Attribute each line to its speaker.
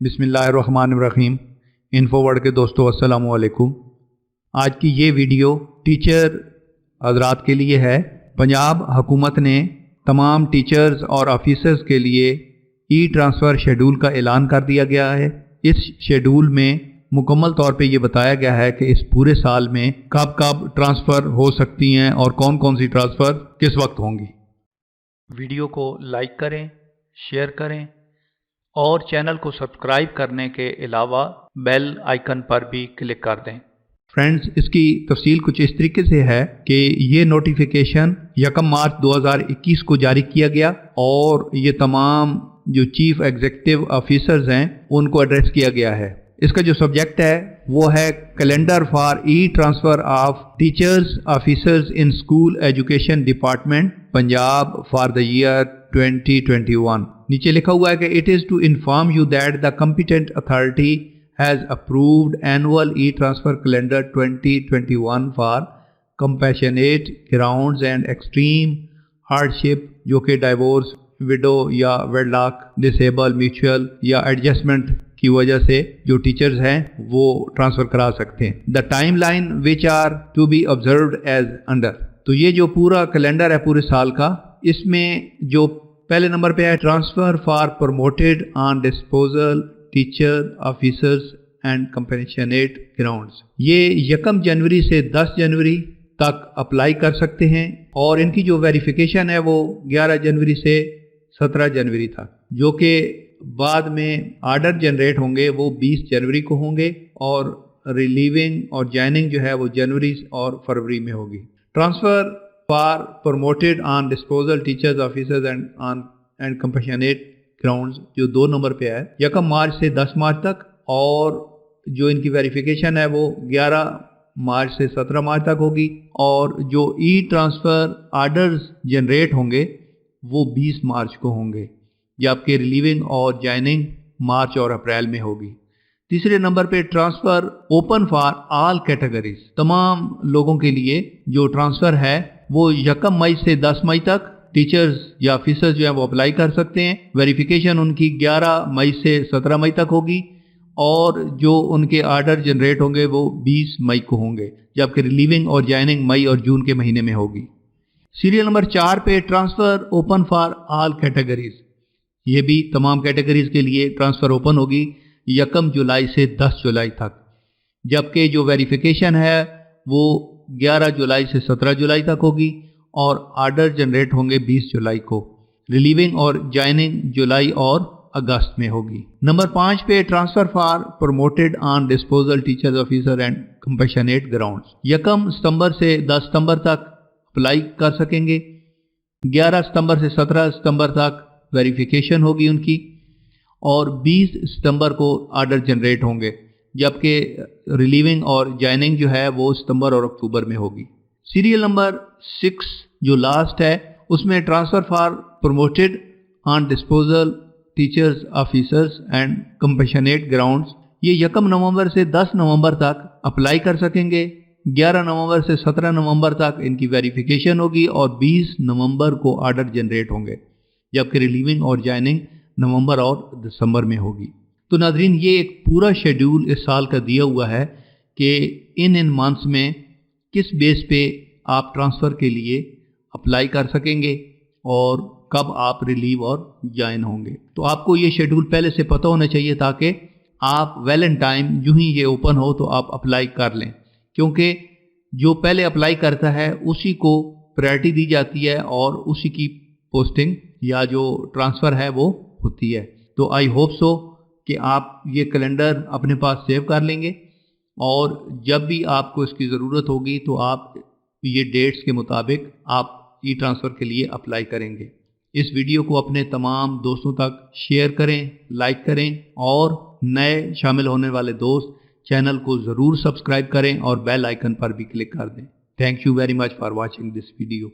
Speaker 1: बिस्मिल्लाहिर्रहमानिर्रहीम। इन्फोवर्ड के दोस्तों अस्सलामु अलैकुम। आज की ये वीडियो टीचर हजरात के लिए है। पंजाब हुकूमत ने तमाम टीचर्स और ऑफिसर्स के लिए ई ट्रांसफ़र शेड्यूल का ऐलान कर दिया गया है। इस शेड्यूल में मुकम्मल तौर पे ये बताया गया है कि इस पूरे साल में कब कब ट्रांसफ़र हो सकती हैं और कौन कौन सी ट्रांसफ़र किस वक्त होंगी। वीडियो को लाइक करें, शेयर करें और चैनल को सब्सक्राइब करने के अलावा बेल आइकन पर भी क्लिक कर दें। फ्रेंड्स, इसकी तफसील कुछ इस तरीके से है कि ये नोटिफिकेशन 1 मार्च 2021 को जारी किया गया और ये तमाम जो चीफ एग्जीक्यूटिव ऑफिसर्स हैं उनको एड्रेस किया गया है। इसका जो सब्जेक्ट है वो है calendar for E transfer of teachers officers in school education department Punjab for the year 2021। नीचे लिखा हुआ है कि it is to inform you that the competent authority has approved annual E transfer calendar 2021 for compassionate grounds and extreme hardship, जो कि divorce, widow या wedlock, disable, mutual या adjustment की वजह से जो टीचर्स हैं वो ट्रांसफ़र करा सकते हैं। The timeline which are to be observed as under. तो ये जो पूरा कैलेंडर है पूरे साल का, इसमें जो पहले नंबर पे है transfer for promoted on disposal teacher officers and compassionate grounds. ये 1 जनवरी से 10 जनवरी तक अप्लाई कर सकते हैं और इनकी जो वेरिफिकेशन है वो 11 जनवरी से 17 जनवरी तक, जो कि बाद में आर्डर जनरेट होंगे वो 20 जनवरी को होंगे और रिलीविंग और जॉइनिंग जो है वो जनवरी और फरवरी में होगी। Transfer for promoted on disposal teachers officers and compassionate grounds जो 2 नंबर पे है 1 मार्च से 10 मार्च तक, और जो इनकी वेरिफिकेशन है वो 11 मार्च से 17 मार्च तक होगी और जो ई ट्रांसफ़र आर्डर्स जनरेट होंगे वो 20 मार्च को होंगे, जबकि रिलीविंग और जॉइनिंग मार्च और अप्रैल में होगी। तीसरे नंबर पे transfer open for all categories, तमाम लोगों के लिए जो ट्रांसफ़र है वो 1 मई से 10 मई तक टीचर्स या ऑफिसर्स जो है वो अप्लाई कर सकते हैं। वेरिफिकेशन उनकी 11 मई से 17 मई तक होगी और जो उनके आर्डर जनरेट होंगे वो 20 मई को होंगे, जबकि रिलीविंग और जॉइनिंग मई और जून के महीने में होगी। सीरियल नंबर 4 पे transfer open for all categories, ये भी तमाम कैटेगरीज के लिए ट्रांसफ़र ओपन होगी 1 जुलाई से 10 जुलाई तक, जबकि जो वेरिफिकेशन है वो 11 जुलाई से 17 जुलाई तक होगी और आर्डर जनरेट होंगे 20 जुलाई को। रिलीविंग और जॉइनिंग जुलाई और अगस्त में होगी। नंबर 5 पे transfer for promoted on disposal teachers officer and compassionate grounds, 1 सितंबर से 10 सितंबर तक अप्लाई कर सकेंगे। 11 सितंबर से 17 सितंबर तक वेरिफिकेशन होगी उनकी और 20 सितंबर को आर्डर जनरेट होंगे, जबकि रिलीविंग और जॉइनिंग जो है वो सितंबर और अक्टूबर में होगी। सीरियल नंबर 6 जो लास्ट है उसमें transfer for promoted on disposal teachers officers and compassionate grounds, ये 1 नवंबर से 10 नवंबर तक अप्लाई कर सकेंगे। 11 नवंबर से 17 नवंबर तक इनकी वेरिफिकेशन होगी और 20 नवंबर को आर्डर जनरेट होंगे, जबकि रिलीविंग और जॉइनिंग नवंबर और दिसंबर में होगी। तो नाज़रीन, ये एक पूरा शेड्यूल इस साल का दिया हुआ है कि इन मंथ्स में किस बेस पे आप ट्रांसफ़र के लिए अप्लाई कर सकेंगे और कब आप रिलीव और ज्वाइन होंगे। तो आपको ये शेड्यूल पहले से पता होना चाहिए ताकि आप वेल इन टाइम यूं ही ये ओपन हो तो आप अप्लाई कर लें, क्योंकि जो पहले अप्लाई करता है उसी को प्रायोरिटी दी जाती है और उसी की पोस्टिंग या जो ट्रांसफ़र है वो होती है। तो आई होप सो कि आप ये कैलेंडर अपने पास सेव कर लेंगे और जब भी आपको इसकी ज़रूरत होगी तो आप ये डेट्स के मुताबिक आप ई ट्रांसफ़र के लिए अप्लाई करेंगे। इस वीडियो को अपने तमाम दोस्तों तक शेयर करें, लाइक करें और नए शामिल होने वाले दोस्त चैनल को ज़रूर सब्सक्राइब करें और बेल आइकन पर भी क्लिक कर दें। Thank you very much for watching this video.